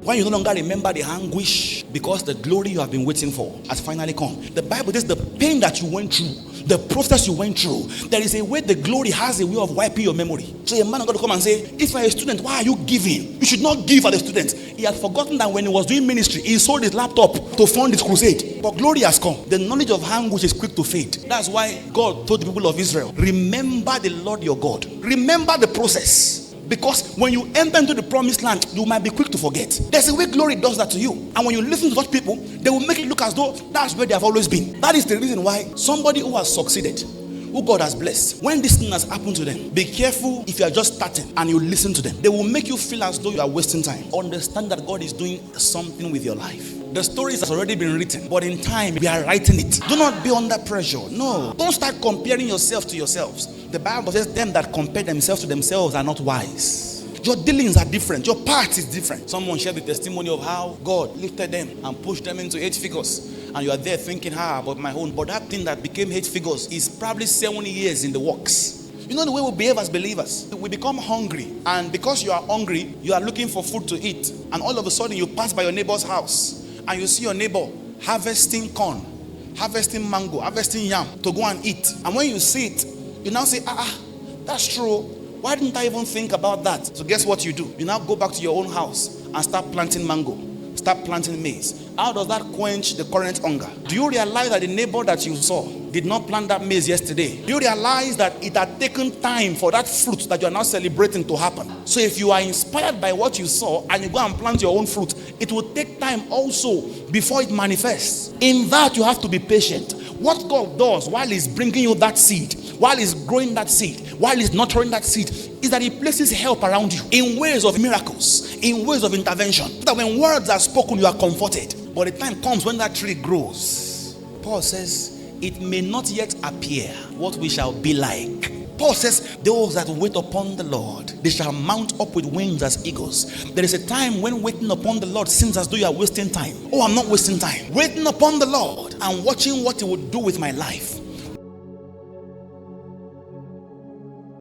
When you no longer remember the anguish because the glory you have been waiting for has finally come. The Bible says the pain that you went through, the process you went through, there is a way the glory has a way of wiping your memory. So a man is going to come and say, if you are a student, why are you giving? You should not give as a student. He had forgotten that when he was doing ministry, he sold his laptop to fund his crusade. But glory has come. The knowledge of anguish is quick to fade. That's why God told the people of Israel, remember the Lord your God. Remember the process. Because when you enter into the promised land, you might be quick to forget. There's a way glory does that to you. And when you listen to such people, they will make it look as though that's where they have always been. That is the reason why somebody who has succeeded, who God has blessed, when this thing has happened to them, be careful if you are just starting and you listen to them. They will make you feel as though you are wasting time. Understand that God is doing something with your life. The story has already been written, but in time, we are writing it. Do not be under pressure. No. Don't start comparing yourself to yourselves. The Bible says them that compare themselves to themselves are not wise. Your dealings are different. Your part is different. Someone shared the testimony of how God lifted them and pushed them into 8 figures. And you are there thinking, about my own. But that thing that became 8 figures is probably 7 years in the works. You know the way we behave as believers? We become hungry. And because you are hungry, you are looking for food to eat. And all of a sudden, you pass by your neighbor's house. And you see your neighbor harvesting corn, harvesting mango, harvesting yam to go and eat. And when you see it, you now say, that's true. Why didn't I even think about that? So guess what you do? You now go back to your own house and start planting mango. Start planting maize. How does that quench the current hunger? Do you realize that the neighbor that you saw did not plant that maize yesterday? Do you realize that it had taken time for that fruit that you are now celebrating to happen? So if you are inspired by what you saw and you go and plant your own fruit, it will take time also before it manifests. In that, you have to be patient. What God does while He's bringing you that seed, while He's growing that seed, while He's nurturing that seed, is that He places help around you in ways of miracles, in ways of intervention. So that when words are spoken, you are comforted. But the time comes when that tree grows. Paul says, it may not yet appear what we shall be like. Paul says, those that wait upon the Lord, they shall mount up with wings as eagles. There is a time when waiting upon the Lord seems as though you are wasting time. Oh, I'm not wasting time. Waiting upon the Lord and watching what He will do with my life.